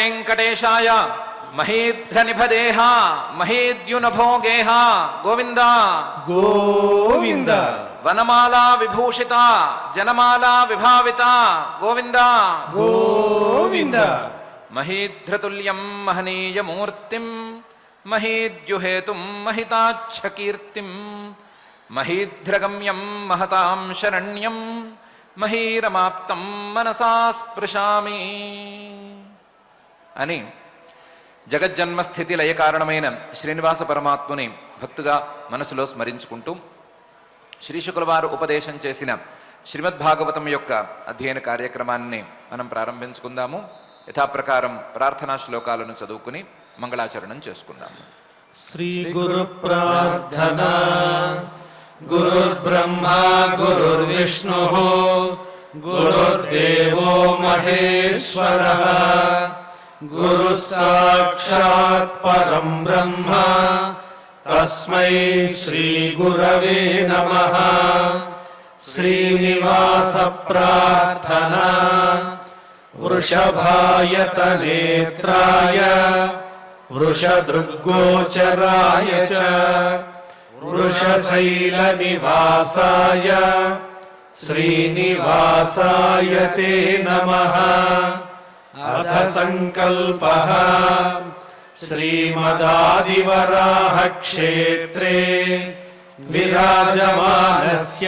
వెంకటేశాయ మహీధ్రనిభదేహ మహీద్యునభోగేహ గోవింద గోవింద. వనమాలా విభూషిత జనమాలా విభావిత గోవింద గోవింద. మహీధ్రతుల్యం మహనీయమూర్తిం మహీద్యుహేతుం మహితాచ్ఛకీర్తిం మహీధ్రగమ్యం మహతాం శరణ్యం మహీరమాప్తం మనసా స్పృశామి అని జగజ్జన్మస్థితి లయ కారణమైన శ్రీనివాస పరమాత్ముని భక్తుగా మనసులో స్మరించుకుంటూ శ్రీశుకుల వారు ఉపదేశం చేసిన శ్రీమద్భాగవతం యొక్క అధ్యయన కార్యక్రమాన్ని మనం ప్రారంభించుకుందాము. యథాప్రకారం ప్రార్థనా శ్లోకాలను చదువుకుని మంగళాచరణం చేసుకుందాము. శ్రీ గురు ప్రార్థనా. గురుర్బ్రహ్మా గురుర్విష్ణుః గురుర్దేవో మహేశ్వరః గురుః సాక్షాత్ పరం బ్రహ్మ తస్మై శ్రీ గురవే నమః. శ్రీనివాస ప్రార్థనా. వృషభాయత నేత్రాయ వృషదృగ్గోచరాయ చ వృషశైల నివాసాయ శ్రీనివాసాయ తే నమః. అథ సంకల్పః శ్రీమదాదివరాహ క్షేత్రే విరాజమానస్య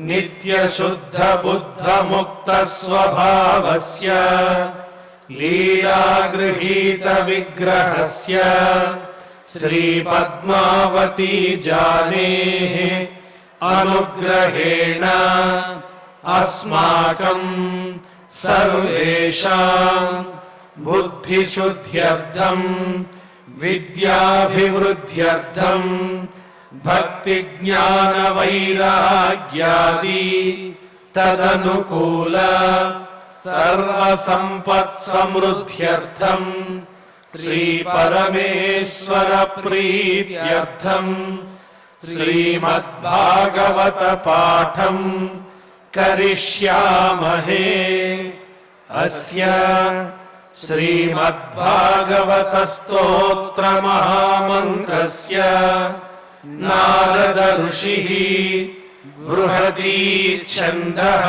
నిత్యశుద్ధ బుద్ధ ముక్త స్వభావస్య లీలాగృహీత విగ్రహస్య శ్రీ పద్మావతీ జానేః అనుగ్రహేణ అస్మాకం సర్వేషాం బుద్ధిశుద్ధ్యర్థం విద్యాభివృద్ధ్యర్థం భక్తి జ్ఞాన వైరాగ్యాది తదనుకూల సర్వ సంపత్ సమృద్ధ్యర్థం శ్రీ పరమేశ్వర ప్రీత్యర్థం శ్రీమద్భాగవత పాఠం కరిష్యామహే. అస్య శ్రీమద్భాగవత స్తోత్ర మహామంత్రస్య నారద ఋషిః బృహదీ ఛందః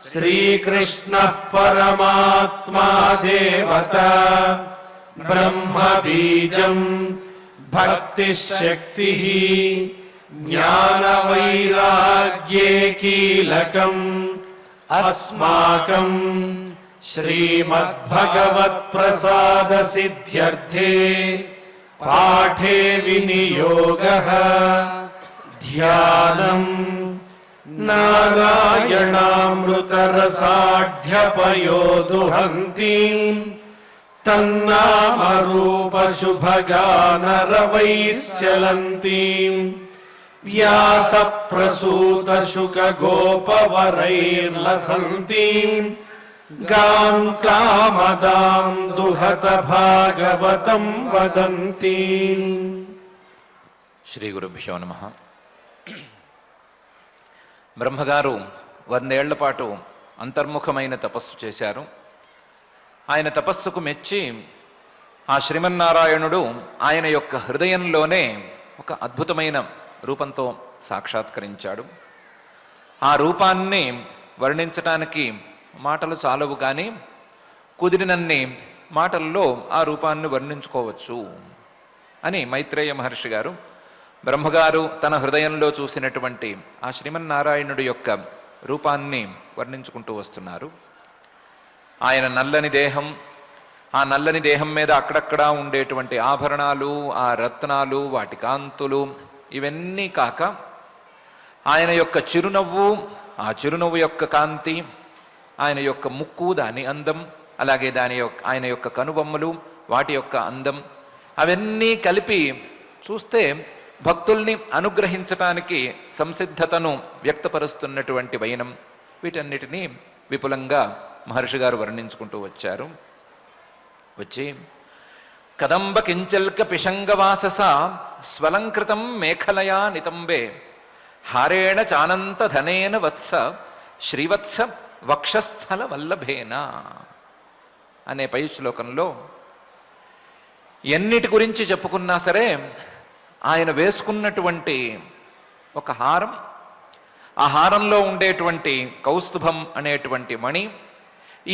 శ్రీకృష్ణః పరమాత్మా దేవత బ్రహ్మ బీజం భక్తిశక్తిః జ్ఞాన వైరాగ్యే కీలకం అస్మాకం శ్రీమద్భగవత్ ప్రసాద సిద్ధ్యర్థే పాఠే వినియోగః. ధ్యానం నారాయణామృతరసాఢ్యపయోదుహంతీం తన్నామరూపశుభగానరవైశ్చలంతీం వ్యాసప్రసూతశుకగోపవరైర్లసంతీం గాం కామదాం దుహత భాగవతం వదంతీం. శ్రీ గురుభ్యో నమః. బ్రహ్మగారు 100 ఏళ్ల పాటు అంతర్ముఖమైన తపస్సు చేశారు. ఆయన తపస్సుకు మెచ్చి ఆ శ్రీమన్నారాయణుడు ఆయన యొక్క హృదయంలోనే ఒక అద్భుతమైన రూపంతో సాక్షాత్కరించాడు. ఆ రూపాన్ని వర్ణించటానికి మాటలు చాలవు, కానీ కుదిరినన్ని మాటల్లో ఆ రూపాన్ని వర్ణించుకోవచ్చు అని మైత్రేయ మహర్షి గారు బ్రహ్మగారు తన హృదయంలో చూసినటువంటి ఆ శ్రీమన్నారాయణుడి యొక్క రూపాన్ని వర్ణించుకుంటూ వస్తున్నారు. ఆయన నల్లని దేహం, ఆ నల్లని దేహం మీద అక్కడక్కడా ఉండేటువంటి ఆభరణాలు, ఆ రత్నాలు, వాటి కాంతులు, ఇవన్నీ కాక ఆయన యొక్క చిరునవ్వు, ఆ చిరునవ్వు యొక్క కాంతి, ఆయన యొక్క ముక్కు, దాని అందం, అలాగే ఆయన యొక్క కనుబొమ్మలు, వాటి యొక్క అందం, అవన్నీ కలిపి చూస్తే భక్తుల్ని అనుగ్రహించటానికి సంసిద్ధతను వ్యక్తపరుస్తున్నటువంటి వైనం, వీటన్నిటినీ విపులంగా మహర్షి గారు వర్ణించుకుంటూ వచ్చారు. వచ్చి కదంబ కించల్క పిశంగవాసస స్వలంకృతం మేఖలయా నితంబే హారేణ చానంత ధనేన వత్స శ్రీవత్స వక్షస్థల వల్లభేన అనే పై శ్లోకంలో ఎన్నిటి గురించి చెప్పుకున్నా సరే ఆయన వేసుకున్నటువంటి ఒక హారం, ఆ హారంలో ఉండేటువంటి కౌస్తుభం అనేటువంటి మణి,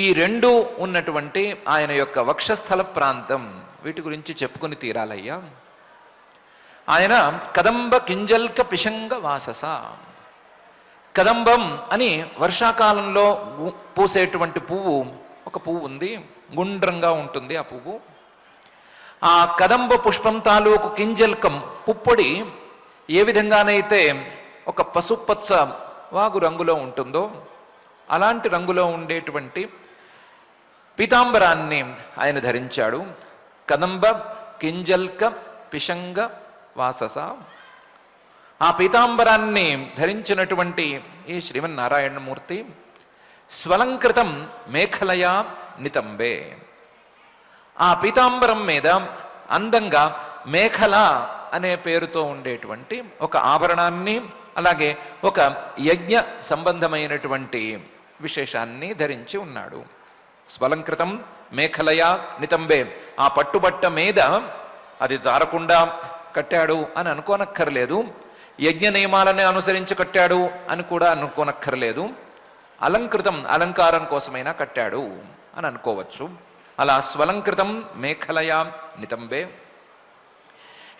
ఈ రెండు ఉన్నటువంటి ఆయన యొక్క వక్షస్థల ప్రాంతం, వీటి గురించి చెప్పుకుని తీరాలయ్యా. ఆయన కదంబ కింజల్క పిశంగ వాసస. కదంబం అని వర్షాకాలంలో పూసేటువంటి పువ్వు, ఒక పువ్వు ఉంది, గుండ్రంగా ఉంటుంది ఆ పువ్వు. ఆ కదంబ పుష్పం తాలూకు కింజల్కం పుప్పొడి ఏ విధంగానైతే ఒక పసుపచ్చ వాగు రంగులో ఉంటుందో అలాంటి రంగులో ఉండేటువంటి పీతాంబరాన్ని ఆయన ధరించాడు. కదంబ కింజల్క పిశంగ వాసస. ఆ పీతాంబరాన్ని ధరించినటువంటి ఈ శ్రీమన్నారాయణమూర్తి స్వలంకృతం మేఖలయా నితంబే. ఆ పీతాంబరం మీద అందంగా మేఖల అనే పేరుతో ఉండేటువంటి ఒక ఆభరణాన్ని, అలాగే ఒక యజ్ఞ సంబంధమైనటువంటి విశేషాన్ని ధరించి ఉన్నాడు. స్వలంకృతం మేఖలయా నితంబే. ఆ పట్టుబట్ట మీద అది జారకుండా కట్టాడు అని అనుకోనక్కర్లేదు, యజ్ఞ నియమాలని అనుసరించి కట్టాడు అని కూడా అనుకోనక్కర్లేదు. అలంకృతం, అలంకారం కోసమైనా కట్టాడు అని అనుకోవచ్చు. అలా స్వలంకృతం మేఖలయా నితంబే.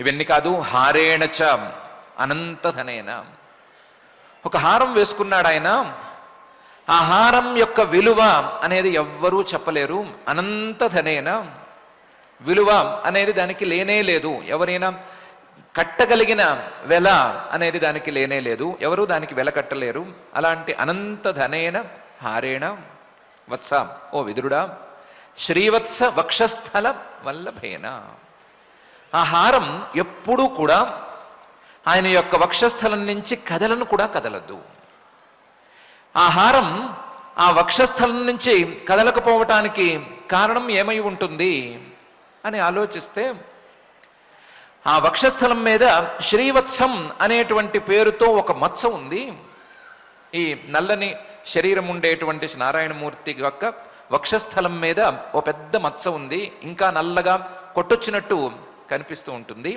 ఇవన్నీ కాదు, హారేణచ అనంతధనేన. ఒక హారం వేసుకున్నాడు ఆయన. ఆ హారం యొక్క విలువ అనేది ఎవ్వరూ చెప్పలేరు. అనంతధనేన, విలువ అనేది దానికి లేనే లేదు. ఎవరైనా కట్టగలిగిన వెల అనేది దానికి లేనే లేదు, ఎవరు దానికి వెల కట్టలేరు. అలాంటి అనంతధనేన హారేణ వత్స, ఓ విదురుడా, శ్రీవత్స వక్షస్థల వల్లభేన. ఆ హారం ఎప్పుడూ కూడా ఆయన యొక్క వక్షస్థలం నుంచి కదలను కూడా కదలదు. ఆ హారం ఆ వక్షస్థలం నుంచి కదలకపోవటానికి కారణం ఏమై ఉంటుంది అని ఆలోచిస్తే, ఆ వక్షస్థలం మీద శ్రీవత్సం అనేటువంటి పేరుతో ఒక మచ్చ ఉంది. ఈ నల్లని శరీరం ఉండేటువంటి నారాయణమూర్తి యొక్క వక్షస్థలం మీద ఓ పెద్ద మచ్చ ఉంది, ఇంకా నల్లగా కొట్టొచ్చినట్టు కనిపిస్తూ ఉంటుంది.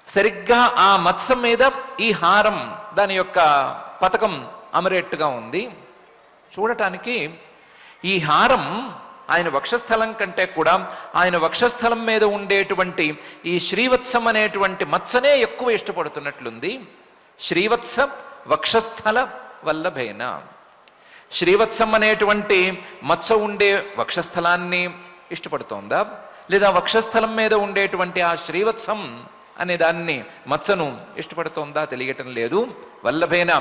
సరిగ్గా ఆ మచ్చ మీద ఈ హారం, దాని యొక్క పతకం అమరేట్టుగా ఉంది. చూడటానికి ఈ హారం ఆయన వక్షస్థలం కంటే కూడా ఆయన వక్షస్థలం మీద ఉండేటువంటి ఈ శ్రీవత్సం అనేటువంటి మచ్చనే ఎక్కువ ఇష్టపడుతున్నట్లుంది. శ్రీవత్స వక్షస్థల వల్లభేన. శ్రీవత్సం అనేటువంటి మచ్చ ఉండే వక్షస్థలాన్ని ఇష్టపడుతోందా, లేదా వక్షస్థలం మీద ఉండేటువంటి ఆ శ్రీవత్సం అనే దాన్ని, మచ్చను ఇష్టపడుతోందా తెలియటం లేదు. వల్లభేన,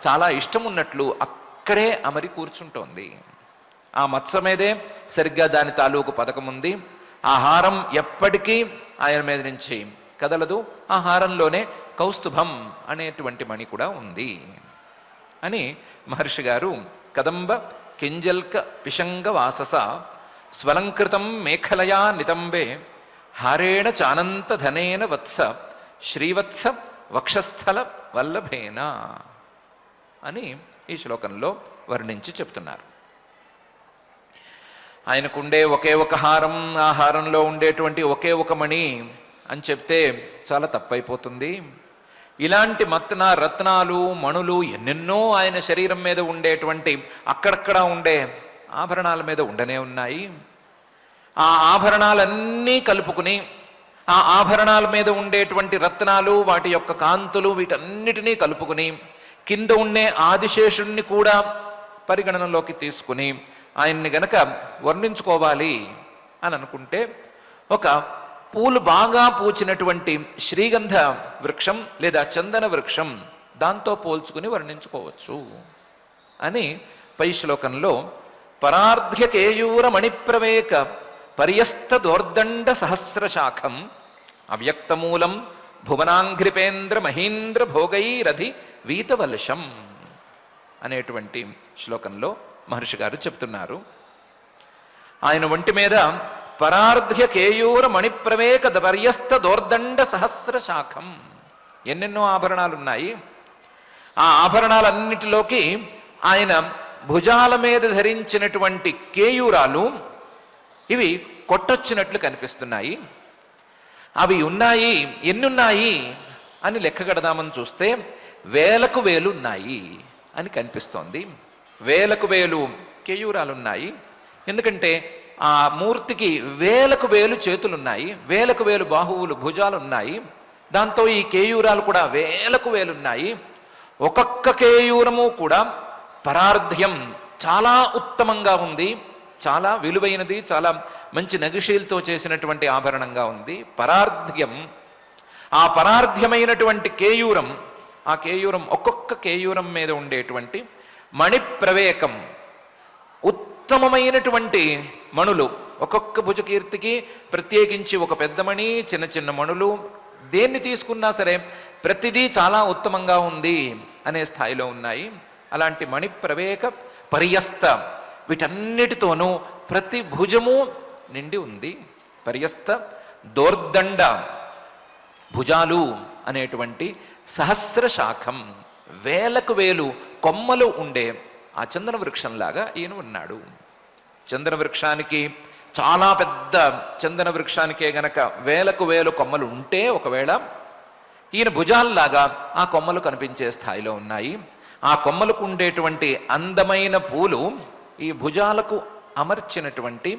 చాలా ఇష్టం ఉన్నట్లు అక్కడే అమరి కూర్చుంటోంది. ఆ మచ్చ మీదే సరిగ్గా దాని తాలూకు పథకం ఉంది. ఆ హారం ఎప్పటికీ ఆయన మీద నుంచి కదలదు. ఆ హారంలోనే కౌస్తుభం అనేటువంటి మణి కూడా ఉంది అని మహర్షి గారు కదంబ కింజల్క పిశంగ వాసస స్వలంకృతం మేఖలయా నితంబే హారేణ చానంతధనేన వత్స శ్రీవత్స వక్షస్థల వల్లభేన అని ఈ శ్లోకంలో వర్ణించి చెప్తున్నారు. ఆయనకుండే ఒకే ఒక హారం, ఆ హారంలో ఉండేటువంటి ఒకే ఒక మణి అని చెప్తే చాలా తప్పైపోతుంది. ఇలాంటి రత్నాలు మణులు ఎన్నెన్నో ఆయన శరీరం మీద ఉండేటువంటి అక్కడక్కడ ఉండే ఆభరణాల మీద ఉండనే ఉన్నాయి. ఆ ఆభరణాలన్నీ కలుపుకుని, ఆ ఆభరణాల మీద ఉండేటువంటి రత్నాలు, వాటి యొక్క కాంతులు, వీటన్నిటినీ కలుపుకుని, కింద ఉండే ఆదిశేషుణ్ణి కూడా పరిగణనలోకి తీసుకుని ఆయన్ని గనక వర్ణించుకోవాలి అని అనుకుంటే, ఒక పూలు బాగా పూచినటువంటి శ్రీగంధ వృక్షం లేదా చందన వృక్షం, దాంతో పోల్చుకుని వర్ణించుకోవచ్చు అని పై శ్లోకంలో పరార్ధ్య కేయూర మణిప్రవేక పర్యస్త దోర్దండ సహస్రశాఖం అవ్యక్తమూలం భువనాంఘ్రిపేంద్ర మహీంద్ర భోగైరధి వీతవలశం అనేటువంటి శ్లోకంలో మహర్షి గారు చెప్తున్నారు. ఆయన ఒంటి మీద పరార్ధ్య కేయూర మణిప్రవేక పర్యస్త దోర్దండ సహస్ర శాఖం, ఎన్నెన్నో ఆభరణాలు ఉన్నాయి. ఆ ఆభరణాలన్నిటిలోకి ఆయన భుజాల మీద ధరించినటువంటి కేయూరాలు, ఇవి కొట్టొచ్చినట్లు కనిపిస్తున్నాయి. అవి ఉన్నాయి, ఎన్నున్నాయి అని లెక్క కడదామని చూస్తే వేలకు వేలు ఉన్నాయి అని కనిపిస్తోంది. వేలకు వేలు కేయూరాలున్నాయి. ఎందుకంటే ఆ మూర్తికి వేలకు వేలు చేతులున్నాయి, వేలకు వేలు బాహువులు భుజాలు ఉన్నాయి. దాంతో ఈ కేయూరాలు కూడా వేలకు వేలున్నాయి. ఒక్కొక్క కేయూరము కూడా పరార్ధ్యం చాలా ఉత్తమంగా ఉంది, చాలా విలువైనది, చాలా మంచి నగిషీలతో చేసినటువంటి ఆభరణంగా ఉంది. పరార్ధ్యం, ఆ పరార్ధ్యమైనటువంటి కేయూరం, ఆ కేయూరం ఒక్కొక్క కేయూరం మీద ఉండేటువంటి మణిప్రవేకం, ఉత్తమమైనటువంటి మణులు, ఒక్కొక్క భుజకీర్తికి ప్రత్యేకించి ఒక పెద్ద మణి, చిన్న చిన్న మణులు, దేన్ని తీసుకున్నా సరే ప్రతిదీ చాలా ఉత్తమంగా ఉంది అనే స్థాయిలో ఉన్నాయి. అలాంటి మణిప్రవేక పర్యస్త, వీటన్నిటితోనూ ప్రతి భుజము నిండి ఉంది. పర్యస్త దోర్దండ భుజాలు అనేటువంటి సహస్ర శాఖం, వేలకు వేలు కొమ్మలు ఉండే ఆ చందన వృక్షంలాగా ఈయన ఉన్నాడు. చందన వృక్షానికి, చాలా పెద్ద చందన వృక్షానికే గనక వేలకు వేలు కొమ్మలు ఉంటే ఒకవేళ ఈయన భుజాల్లాగా ఆ కొమ్మలు కనిపించే స్థాయిలో ఉన్నాయి. ఆ కొమ్మలకు ఉండేటువంటి అందమైన పూలు ఈ భుజాలకు అమర్చినటువంటి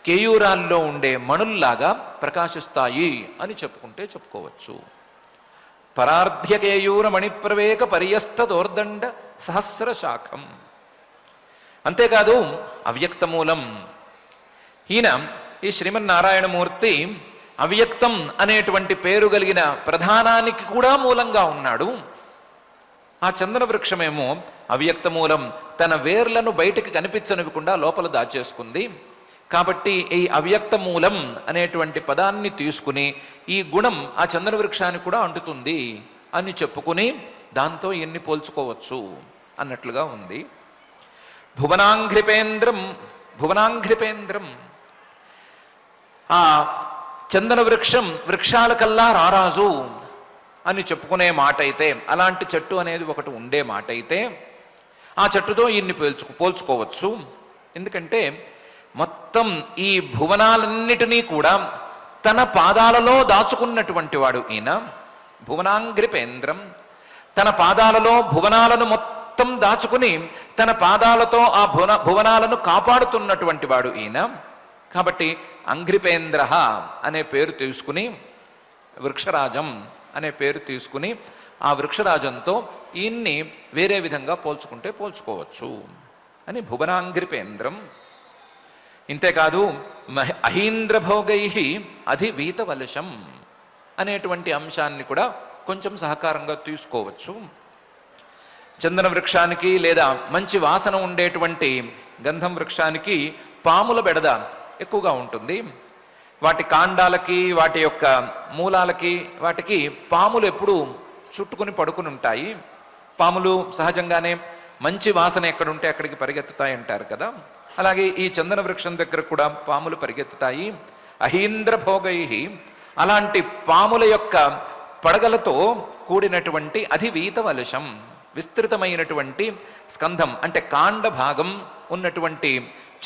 కేయూరాల్లో ఉండే మణుల్లాగా ప్రకాశిస్తాయి అని చెప్పుకుంటే చెప్పుకోవచ్చు. పరార్ధ్య కేయూర మణిప్రవేక పర్యస్త దోర్దండ సహస్ర శాఖం. అంతేకాదు అవ్యక్తమూలం, ఈయన ఈ శ్రీమన్నారాయణమూర్తి అవ్యక్తం అనేటువంటి పేరు కలిగిన ప్రధానానికి కూడా మూలంగా ఉన్నాడు. ఆ చందన వృక్షమేమో అవ్యక్తమూలం, తన వేర్లను బయటికి కనిపించనివ్వకుండా లోపల దాచేసుకుంది. కాబట్టి ఈ అవ్యక్తమూలం అనేటువంటి పదాన్ని తీసుకుని ఈ గుణం ఆ చందన వృక్షానికి కూడా అంటుతుంది అని చెప్పుకుని దాంతో ఎన్ని పోల్చుకోవచ్చు అన్నట్లుగా ఉంది. భువనాంఘ్రిపేంద్రం, భువనాంఘ్రిపేంద్రం, ఆ చందన వృక్షం వృక్షాలకల్లా రారాజు అని చెప్పుకునే మాట అయితే, అలాంటి చెట్టు అనేది ఒకటి ఉండే మాట అయితే ఆ చెట్టుతో ఈయన్ని పోల్చుకోవచ్చు. ఎందుకంటే మొత్తం ఈ భువనాలన్నిటినీ కూడా తన పాదాలలో దాచుకున్నటువంటి వాడు ఈయన. భువనాంఘ్రిపేంద్రం, తన పాదాలలో భువనాలను మొత్తం దాచుకుని తన పాదాలతో ఆ భువనాలను కాపాడుతున్నటువంటి వాడు ఈయన. కాబట్టి అంఘ్రిపేంద్ర అనే పేరు తీసుకుని, వృక్షరాజం అనే పేరు తీసుకుని ఆ వృక్షరాజంతో ఈయన్ని వేరే విధంగా పోల్చుకుంటే పోల్చుకోవచ్చు అని భువనాంఘ్రిపేంద్రం. ఇంతేకాదు అహీంద్రభోగై అధివీతవలశం అనేటువంటి అంశాన్ని కూడా కొంచెం సహకారంగా తీసుకోవచ్చు. చందన వృక్షానికి లేదా మంచి వాసన ఉండేటువంటి గంధం వృక్షానికి పాముల బెడద ఎక్కువగా ఉంటుంది. వాటి కాండాలకి, వాటి యొక్క మూలాలకి, వాటికి పాములు ఎప్పుడూ చుట్టుకుని పడుకుని ఉంటాయి. పాములు సహజంగానే మంచి వాసన ఎక్కడుంటే అక్కడికి పరిగెత్తుతాయి అంటారు కదా. అలాగే ఈ చందన వృక్షం దగ్గర కూడా పాములు పరిగెత్తుతాయి. అహీంద్రభోగై, అలాంటి పాముల యొక్క పడగలతో కూడినటువంటి అధివీతవలశం, విస్తృతమైనటువంటి స్కంధం అంటే కాండ భాగం ఉన్నటువంటి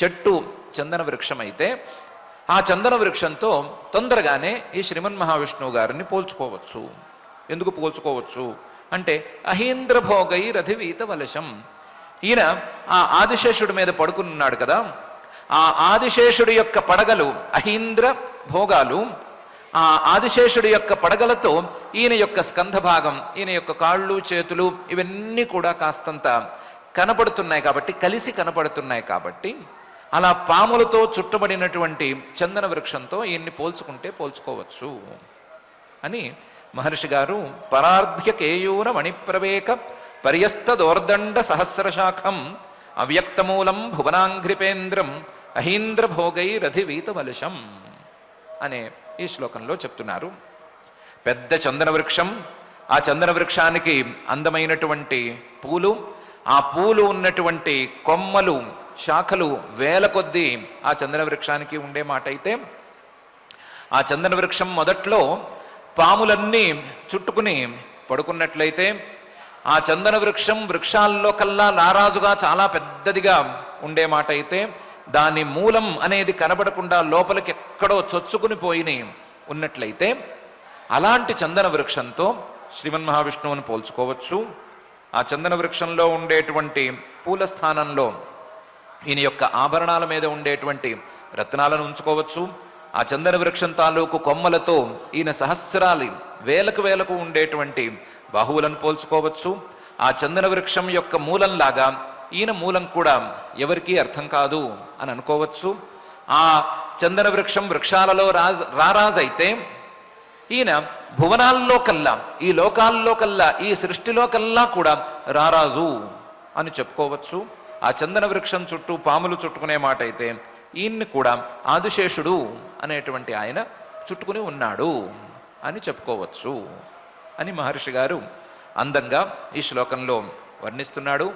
చెట్టు చందన వృక్షం అయితే ఆ చందన వృక్షంతో తొందరగానే ఈ శ్రీమన్ మహావిష్ణువు గారిని పోల్చుకోవచ్చు. ఎందుకు పోల్చుకోవచ్చు అంటే అహీంద్రభోగై రధివీతవలశం, ఈయన ఆ ఆదిశేషుడి మీద పడుకున్నాడు కదా, ఆ ఆదిశేషుడి యొక్క పడగలు అహీంద్ర భోగాలు, ఆ ఆదిశేషుడి యొక్క పడగలతో ఈయన యొక్క స్కంధ భాగం, ఈయన యొక్క కాళ్ళు చేతులు ఇవన్నీ కూడా కాస్తంత కనపడుతున్నాయి కాబట్టి, కలిసి కనపడుతున్నాయి కాబట్టి అలా పాములతో చుట్టబడినటువంటి చందన వృక్షంతో ఈయన్ని పోల్చుకుంటే పోల్చుకోవచ్చు అని మహర్షి గారు పరార్ధ్య కేయూర మణిప్రవేక పర్యస్త దోర్దండ సహస్రశాఖం అవ్యక్తమూలం భువనాంఘ్రిపేంద్రం అహీంద్రభోగై రధివీతవలశం అనే ఈ శ్లోకంలో చెప్తున్నారు. పెద్ద చందన వృక్షం, ఆ చందన వృక్షానికి అందమైనటువంటి పూలు, ఆ పూలు ఉన్నటువంటి కొమ్మలు, శాఖలు వేల కొద్దీ ఆ చందన వృక్షానికి ఉండే మాట అయితే ఆ చందన వృక్షం మొదట్లో పాములన్నీ చుట్టుకుని పడుకున్నట్లయితే ఆ చందన వృక్షం వృక్షాల్లో కల్లా నారాజుగా చాలా పెద్దదిగా ఉండే మాట అయితే దాని మూలం అనేది కనబడకుండా లోపలికి ఎక్కడో చొచ్చుకుని పోయిని ఉన్నట్లయితే అలాంటి చందన వృక్షంతో శ్రీమన్ మహావిష్ణువుని పోల్చుకోవచ్చు. ఆ చందన వృక్షంలో ఉండేటువంటి పూల స్థానంలో ఈయన యొక్క ఆభరణాల మీద ఉండేటువంటి రత్నాలను ఉంచుకోవచ్చు. ఆ చందన వృక్షం తాలూకు కొమ్మలతో ఈయన సహస్రాలు వేలకు ఉండేటువంటి బాహువులను పోల్చుకోవచ్చు. ఆ చందన వృక్షం యొక్క మూలంలాగా ఈయన మూలం కూడా ఎవరికీ అర్థం కాదు అని అనుకోవచ్చు. ఆ చందన వృక్షం వృక్షాలలో రారాజైతే ఈయన భువనాల్లో కల్లా, ఈ లోకాల్లో కల్లా, ఈ సృష్టిలో కల్లా కూడా రారాజు అని చెప్పుకోవచ్చు. ఆ చందన వృక్షం చుట్టూ పాములు చుట్టుకునే మాట అయితే ఈయన్ని కూడా ఆదిశేషుడు అనేటువంటి ఆయన చుట్టుకుని ఉన్నాడు అని చెప్పుకోవచ్చు అని మహర్షి గారు అందంగా ఈ శ్లోకంలో వర్ణిస్తున్నాడు.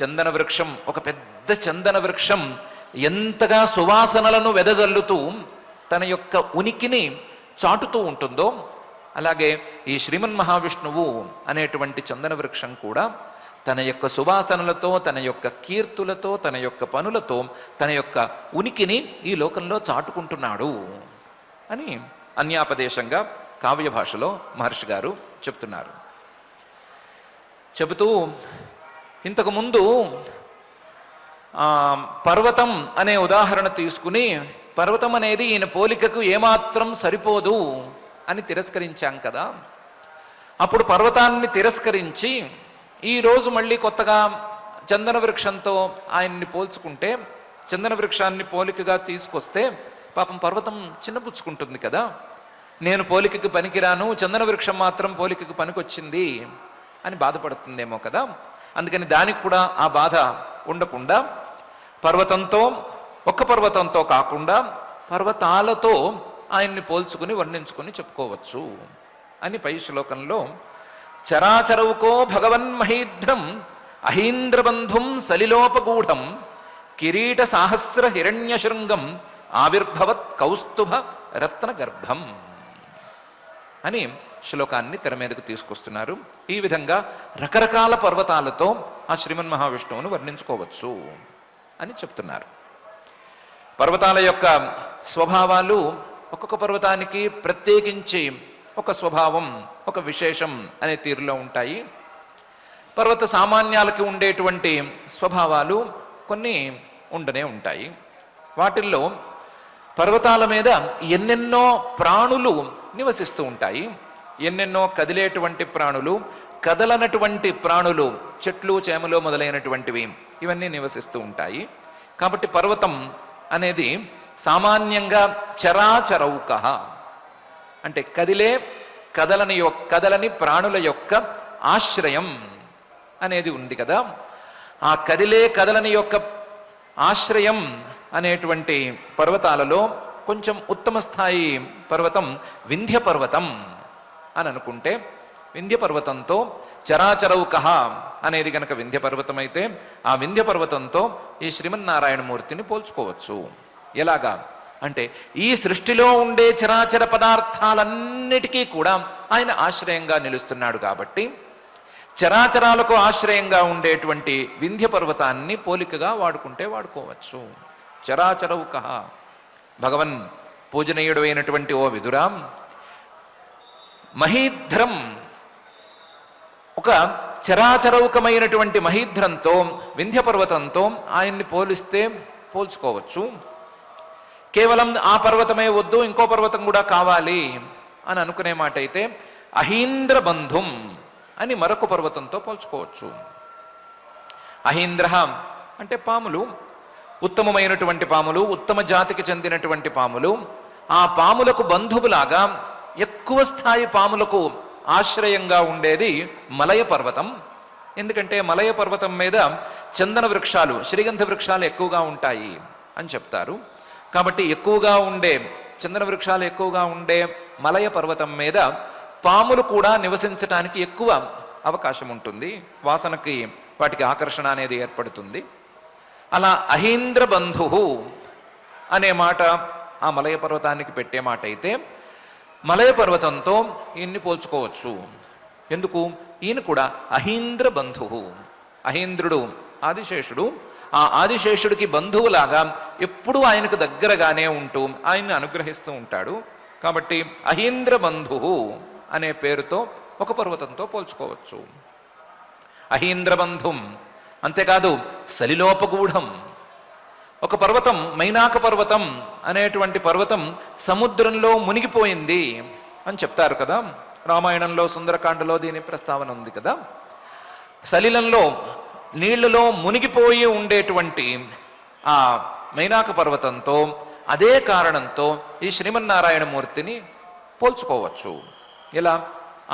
చందన వృక్షం, ఒక పెద్ద చందన వృక్షం ఎంతగా సువాసనలను వెదజల్లుతూ తన యొక్క ఉనికిని చాటుతూ ఉంటుందో, అలాగే ఈ శ్రీమన్ మహావిష్ణువు అనేటువంటి చందన వృక్షం కూడా తన యొక్క సువాసనలతో, తన యొక్క కీర్తులతో, తన యొక్క పనులతో తన యొక్క ఉనికిని ఈ లోకంలో చాటుకుంటున్నాడు అని అన్యాపదేశంగా కావ్య భాషలో మహర్షి గారు చెప్తున్నారు. చెబుతూ ఇంతకుముందు పర్వతం అనే ఉదాహరణ తీసుకుని, పర్వతం అనేది ఈయన పోలికకు ఏమాత్రం సరిపోదు అని తిరస్కరించాం కదా. అప్పుడు పర్వతాన్ని తిరస్కరించి ఈరోజు మళ్ళీ కొత్తగా చందన వృక్షంతో ఆయన్ని పోల్చుకుంటే, చందన వృక్షాన్ని పోలికగా తీసుకొస్తే పాపం పర్వతం చిన్నపుచ్చుకుంటుంది కదా. నేను పోలికకి పనికిరాను, చందన వృక్షం మాత్రం పోలికకి పనికొచ్చింది అని బాధపడుతుందేమో కదా. అందుకని దానికి కూడా ఆ బాధ ఉండకుండా పర్వతంతో, ఒక్క పర్వతంతో కాకుండా పర్వతాలతో ఆయన్ని పోల్చుకుని వర్ణించుకుని చెప్పుకోవచ్చు అని పై శ్లోకంలో చరాచరవుకో భగవన్మహీధ్రం అహీంద్రబంధుం సలిలోపగూఢం కిరీట సాహస్ర హిరణ్యశృంగం ఆవిర్భవత్ కౌస్తుభ రత్నగర్భం అని శ్లోకాన్ని తెర మీదకు తీసుకొస్తున్నారు. ఈ విధంగా రకరకాల పర్వతాలతో ఆ శ్రీమన్ మహావిష్ణువును వర్ణించుకోవచ్చు అని చెప్తున్నారు. పర్వతాల యొక్క స్వభావాలు ఒక్కొక్క పర్వతానికి ప్రత్యేకించి ఒక స్వభావం, ఒక విశేషం అనే తీరులో ఉంటాయి. పర్వత సామాన్యాలకి ఉండేటువంటి స్వభావాలు కొన్ని ఉండనే ఉంటాయి. వాటిల్లో పర్వతాల మీద ఎన్నెన్నో ప్రాణులు నివసిస్తూ ఉంటాయి. ఎన్నెన్నో కదిలేటువంటి ప్రాణులు, కదలనటువంటి ప్రాణులు, చెట్లు చేమలు మొదలైనటువంటివి ఇవన్నీ నివసిస్తూ ఉంటాయి. కాబట్టి పర్వతం అనేది సామాన్యంగా చరాచరౌక అంటే కదలని ప్రాణుల యొక్క ఆశ్రయం అనేది ఉంది కదా. ఆ కదలని యొక్క ఆశ్రయం అనేటువంటి పర్వతాలలో కొంచెం ఉత్తమ స్థాయి పర్వతం వింధ్య పర్వతం అని అనుకుంటే, వింధ్య పర్వతంతో చరాచరౌక అనేది గనక వింధ్య పర్వతం అయితే ఆ వింధ్య పర్వతంతో ఈ శ్రీమన్నారాయణమూర్తిని పోల్చుకోవచ్చు. ఎలాగా అంటే ఈ సృష్టిలో ఉండే చరాచర పదార్థాలన్నిటికీ కూడా ఆయన ఆశ్రయంగా నిలుస్తున్నాడు కాబట్టి చరాచరాలకు ఆశ్రయంగా ఉండేటువంటి వింధ్య పర్వతాన్ని పోలికగా వాడుకుంటే వాడుకోవచ్చు. చరాచరౌక భగవన్ పూజనీయుడు అయినటువంటి ఓ విదురాం, మహీధ్రం ఒక చరాచరౌకమైనటువంటి మహీధ్రంతో, వింధ్య పర్వతంతో ఆయన్ని పోల్చుకోవచ్చు. కేవలం ఆ పర్వతమే వద్దు, ఇంకో పర్వతం కూడా కావాలి అని అనుకునే మాట అయితే అహీంద్ర బంధుం అని మరొక పర్వతంతో పోల్చుకోవచ్చు. అహీంద్ర అంటే పాములు, ఉత్తమమైనటువంటి పాములు, ఉత్తమ జాతికి చెందినటువంటి పాములు. ఆ పాములకు బంధువులాగా ఎక్కువ స్థాయి పాములకు ఆశ్రయంగా ఉండేది మలయ పర్వతం. ఎందుకంటే మలయ పర్వతం మీద చందన వృక్షాలు, శ్రీగంధ వృక్షాలు ఎక్కువగా ఉంటాయి అని చెప్తారు. కాబట్టి ఎక్కువగా ఉండే చందన వృక్షాలు ఎక్కువగా ఉండే మలయ పర్వతం మీద పాములు కూడా నివసించడానికి ఎక్కువ అవకాశం ఉంటుంది. వాసనకి వాటికి ఆకర్షణ అనేది ఏర్పడుతుంది. అలా అహీంద్ర బంధు అనే మాట ఆ మలయ పర్వతానికి పెట్టే మాట అయితే మలయ పర్వతంతో ఈయన్ని పోల్చుకోవచ్చు. ఎందుకు? ఈయన కూడా అహీంద్ర బంధు. అహీంద్రుడు ఆదిశేషుడు ఆ ఆదిశేషుడికి బంధువులాగా ఎప్పుడూ ఆయనకు దగ్గరగానే ఉంటూ ఆయన్ని అనుగ్రహిస్తూ ఉంటాడు. కాబట్టి అహీంద్ర బంధువు అనే పేరుతో ఒక పర్వతంతో పోల్చుకోవచ్చు. అహీంద్రబంధుం, అంతేకాదు సలిలోపగూఢం. ఒక పర్వతం, మైనాక పర్వతం అనేటువంటి పర్వతం సముద్రంలో మునిగిపోయింది అని చెప్తారు కదా. రామాయణంలో సుందరకాండలో దీని ప్రస్తావన ఉంది కదా. సలిలంలో నీళ్లలో మునిగిపోయి ఉండేటువంటి ఆ మైనాక పర్వతంతో, అదే కారణంతో ఈ శ్రీమన్నారాయణమూర్తిని పోల్చుకోవచ్చు. ఇలా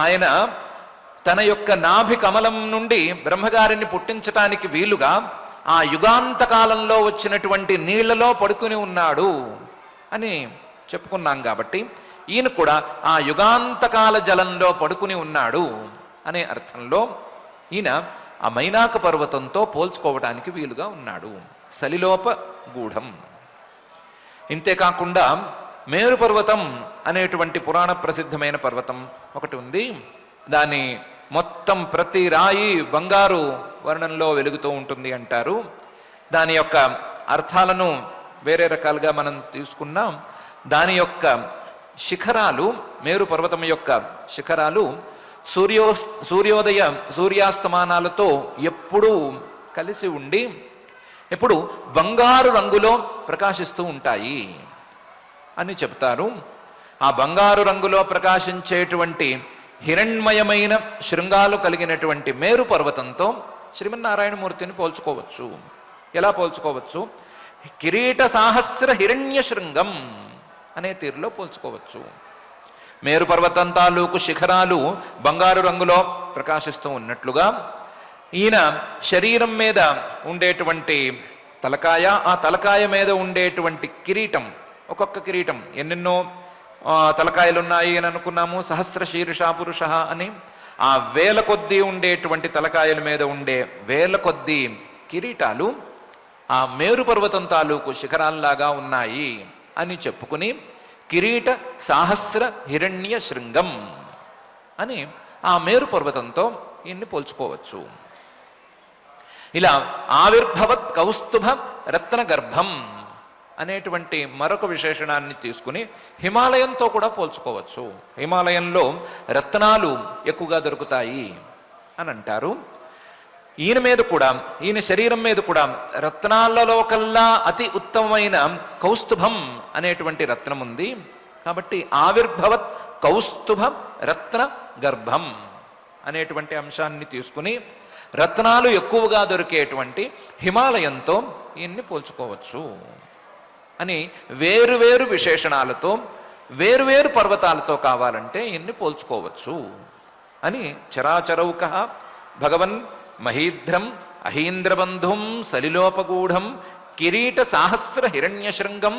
ఆయన తన యొక్క నాభి కమలం నుండి బ్రహ్మగారిని పుట్టించటానికి వీలుగా ఆ యుగాంత కాలంలో వచ్చినటువంటి నీళ్లలో పడుకుని ఉన్నాడు అని చెప్పుకున్నాం. కాబట్టి ఈయన కూడా ఆ యుగాంతకాల జలంలో పడుకుని ఉన్నాడు అనే అర్థంలో ఈయన ఆ మైనాక పర్వతంతో పోల్చుకోవడానికి వీలుగా ఉన్నాడు. సలిలోప గూఢం. ఇంతేకాకుండా మేరు పర్వతం అనేటువంటి పురాణ ప్రసిద్ధమైన పర్వతం ఒకటి ఉంది. దాని మొత్తం ప్రతి రాయి బంగారు వర్ణంలో వెలుగుతూ ఉంటుంది అంటారు. దాని యొక్క అర్థాలను వేరే రకాలుగా మనం తీసుకున్నాం. దాని యొక్క శిఖరాలు, మేరు పర్వతం యొక్క శిఖరాలు సూర్యాస్తమానాలతో ఎప్పుడూ కలిసి ఉండి ఎప్పుడు బంగారు రంగులో ప్రకాశిస్తూ ఉంటాయి అని చెప్తారు. ఆ బంగారు రంగులో ప్రకాశించేటువంటి హిరణ్మయమైన శృంగాలు కలిగినటువంటి మేరు పర్వతంతో శ్రీమన్నారాయణమూర్తిని పోల్చుకోవచ్చు. ఎలా పోల్చుకోవచ్చు? కిరీట సాహస్ర హిరణ్య శృంగం అనే తీరులో పోల్చుకోవచ్చు. మేరు పర్వతం తాలూకు శిఖరాలు బంగారు రంగులో ప్రకాశిస్తూ ఉన్నట్లుగా ఈయన శరీరం మీద ఉండేటువంటి తలకాయ, ఆ తలకాయ మీద ఉండేటువంటి కిరీటం, ఒక్కొక్క కిరీటం ఎన్నెన్నో తలకాయలు ఉన్నాయి అని అనుకున్నాము. సహస్ర శీర్ష పురుష అని ఆ వేల కొద్దీ ఉండేటువంటి తలకాయల మీద ఉండే వేల కొద్దీ కిరీటాలు ఆ మేరు పర్వతం తాలూకు శిఖరాల్లాగా ఉన్నాయి అని చెప్పుకుని కిరీట సాహస్ర హిరణ్య శృంగం అని ఆ మేరు పర్వతంతో ఈయన్ని పోల్చుకోవచ్చు. ఇలా ఆవిర్భవత్ కౌస్తుభ రత్న గర్భం అనేటువంటి మరొక విశేషణాన్ని తీసుకుని హిమాలయంతో కూడా పోల్చుకోవచ్చు. హిమాలయంలో రత్నాలు ఎక్కువగా దొరుకుతాయి అని అంటారు. ఈయన మీద కూడా, ఈయన శరీరం మీద కూడా రత్నాలలో కల్లా అతి ఉత్తమమైన కౌస్తుభం అనేటువంటి రత్నం ఉంది. కాబట్టి ఆవిర్భవత్ కౌస్తుభ రత్న గర్భం అనేటువంటి అంశాన్ని తీసుకుని రత్నాలు ఎక్కువగా దొరికేటువంటి హిమాలయంతో ఈయన్ని పోల్చుకోవచ్చు అని వేరువేరు విశేషణాలతో వేరువేరు పర్వతాలతో కావాలంటే ఈయన్ని పోల్చుకోవచ్చు అని చరాచరౌక భగవన్ మహీధ్రం అహీంద్రబంధుం సలిలోపగూఢం కిరీట సాహస్ర హిరణ్యశృంగం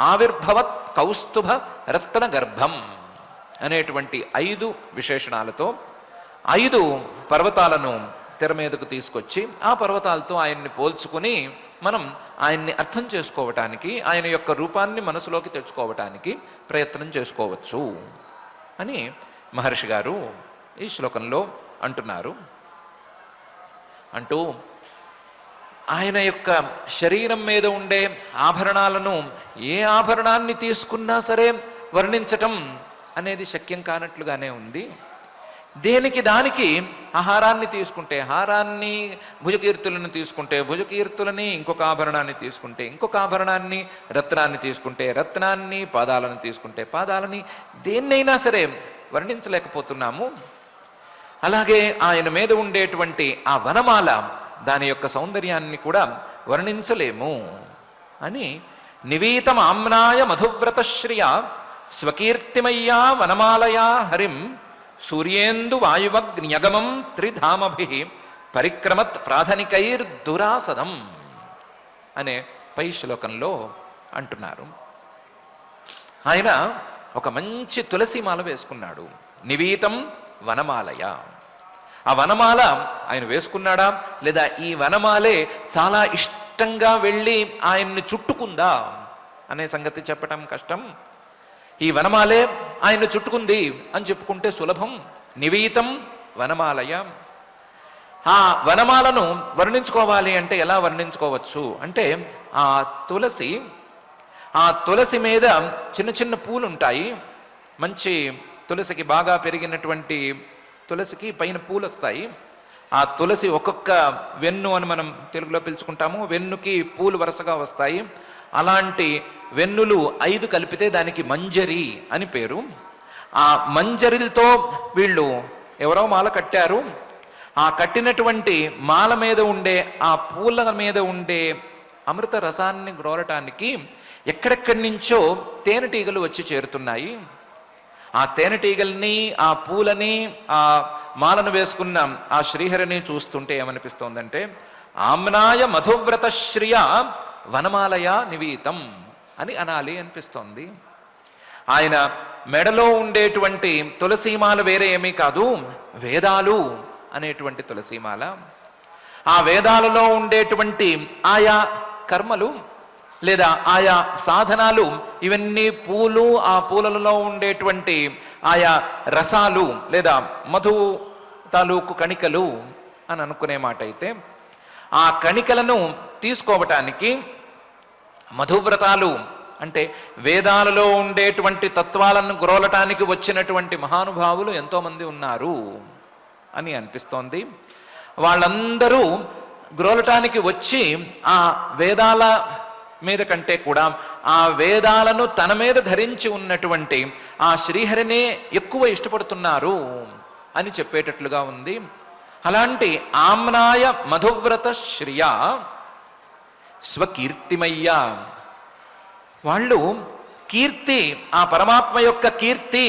ఆవిర్భవత్ కౌస్తుభ రత్న గర్భం అనేటువంటి 5 విశేషణాలతో 5 పర్వతాలను తెర మీదకు తీసుకొచ్చి ఆ పర్వతాలతో ఆయన్ని పోల్చుకుని మనం ఆయన్ని అర్థం చేసుకోవటానికి, ఆయన యొక్క రూపాన్ని మనసులోకి తెచ్చుకోవటానికి ప్రయత్నం చేసుకోవచ్చు అని మహర్షి గారు ఈ శ్లోకంలో అంటున్నారు. అంటూ ఆయన యొక్క శరీరం మీద ఉండే ఆభరణాలను ఏ ఆభరణాన్ని తీసుకున్నా సరే వర్ణించటం అనేది శక్యం కానట్లుగానే ఉంది. దేనికి దానికి ఆహారాన్ని తీసుకుంటే హారాన్ని, భుజకీర్తులను తీసుకుంటే భుజకీర్తులని, ఇంకొక ఆభరణాన్ని తీసుకుంటే ఇంకొక ఆభరణాన్ని, రత్నాన్ని తీసుకుంటే రత్నాన్ని, పాదాలను తీసుకుంటే పాదాలని, దేన్నైనా సరే వర్ణించలేకపోతున్నాము. అలాగే ఆయన మీద ఉండేటువంటి ఆ వనమాల, దాని యొక్క సౌందర్యాన్ని కూడా వర్ణించలేము అని నివీతం ఆమ్నాయ మధువ్రతశ్రియ స్వకీర్తిమయ్యా వనమాలయా హరిం సూర్యేందు వాయువగ్న్యగమం త్రిధామభి పరిక్రమత్ ప్రాధనికైర్దురాసదం అనే పై శ్లోకంలో అంటున్నారు. ఆయన ఒక మంచి తులసిమాల వేసుకున్నాడు. నివీతం వనమాలయ. ఆ వనమాల ఆయన వేసుకున్నాడా లేదా ఈ వనమాలే చాలా ఇష్టంగా వెళ్ళి ఆయన్ని చుట్టుకుందా అనే సంగతి చెప్పటం కష్టం. ఈ వనమాలే ఆయన చుట్టుకుంది అని చెప్పుకుంటే సులభం. నివీతం వనమాలయ. ఆ వనమాలను వర్ణించుకోవాలి అంటే ఎలా వర్ణించుకోవచ్చు అంటే ఆ తులసి మీద చిన్న చిన్న పూలు ఉంటాయి. మంచి తులసికి బాగా పెరిగినటువంటి తులసికి పైన పూలు వస్తాయి. ఆ తులసి ఒక్కొక్క వెన్ను అని మనం తెలుగులో పిలుచుకుంటాము. వెన్నుకి పూలు వరుసగా వస్తాయి. అలాంటి వెన్నులు 5 కలిపితే దానికి మంజరి అని పేరు. ఆ మంజరిలతో వీళ్ళు ఎవరో మాల కట్టారు. ఆ కట్టినటువంటి మాల మీద ఉండే ఆ పూల మీద ఉండే అమృత రసాన్ని గ్రోలటానికి ఎక్కడెక్కడి నుంచో తేనెటీగలు వచ్చి చేరుతున్నాయి. ఆ తేనెటీగల్ని, ఆ పూలని, ఆ మాలను వేసుకున్న ఆ శ్రీహరిని చూస్తుంటే ఏమనిపిస్తోందంటే ఆమ్నాయ మధువ్రత శ్రియ వనమాలయ నివీతం అని అనాలి అనిపిస్తోంది. ఆయన మెడలో ఉండేటువంటి తులసీమాల వేరే ఏమీ కాదు, వేదాలు అనేటువంటి తులసీమాల. ఆ వేదాలలో ఉండేటువంటి ఆయా కర్మలు లేదా ఆయా సాధనాలు ఇవన్నీ పూలు, ఆ పూలలో ఉండేటువంటి ఆయా రసాలు లేదా మధు తాలూకు కణికలు అని అనుకునే మాట అయితే, ఆ కణికలను తీసుకోవటానికి మధువ్రతాలు అంటే వేదాలలో ఉండేటువంటి తత్వాలను గ్రోలటానికి వచ్చినటువంటి మహానుభావులు ఎంతోమంది ఉన్నారు అని అనిపిస్తోంది. వాళ్ళందరూ గ్రోలటానికి వచ్చి ఆ వేదాల మీద కంటే కూడా ఆ వేదాలను తన మీద ధరించి ఉన్నటువంటి ఆ శ్రీహరినే ఎక్కువ ఇష్టపడుతున్నారు అని చెప్పేటట్లుగా ఉంది. అలాంటి ఆమ్నాయ మధువ్రత శ్రియ స్వకీర్తిమయ్య, వాళ్ళు కీర్తి, ఆ పరమాత్మ యొక్క కీర్తి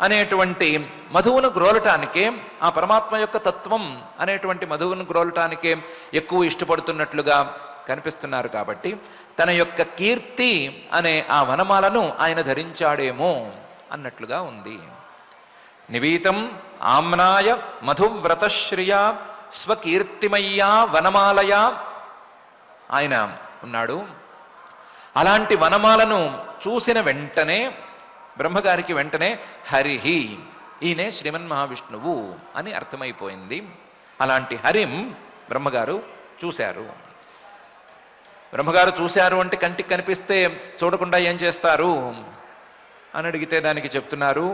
అనేటువంటి మధువును గ్రోలటానికే, ఆ పరమాత్మ యొక్క తత్వం అనేటువంటి మధువును గ్రోలటానికే ఎక్కువ ఇష్టపడుతున్నట్లుగా కనిపిస్తున్నారు. కాబట్టి తన యొక్క కీర్తి అనే ఆ వనమాలను ఆయన ధరించాడేమో అన్నట్లుగా ఉంది. నివీతం ఆమ్నాయ మధువ్రతశ్రియ స్వకీర్తిమయ్యా వనమాలయ ఆయన ఉన్నాడు. అలాంటి వనమాలను చూసిన వెంటనే బ్రహ్మగారికి వెంటనే హరిహి, ఈయనే శ్రీమన్ మహావిష్ణువు అని అర్థమైపోయింది. అలాంటి హరిం బ్రహ్మగారు చూశారు. బ్రహ్మగారు చూశారు అంటే కంటికి కనిపిస్తే చూడకుండా ఏం చేస్తారు అని అడిగితే దానికి చెప్తున్నారు,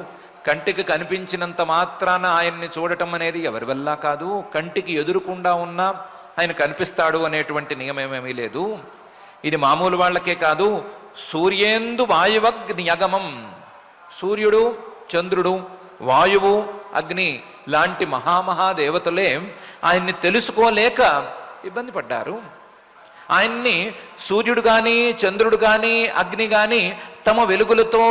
కంటికి కనిపించినంత మాత్రాన ఆయన్ని చూడటం అనేది ఎవరి వల్ల కాదు. కంటికి ఎదురుకుండా ఉన్నా ఆయన కనిపిస్తాడు అనేటువంటి నియమమేమీ లేదు. ఇది మామూలు వాళ్ళకే కాదు, సూర్యేందు వాయువగ్నియగమం, సూర్యుడు, చంద్రుడు, వాయువు, అగ్ని లాంటి మహామహాదేవతలే ఆయన్ని తెలుసుకోలేక ఇబ్బంది పడ్డారు. ఆయన్ని సూర్యుడు కానీ, చంద్రుడు కానీ, అగ్ని కానీ తమ వెలుగులతో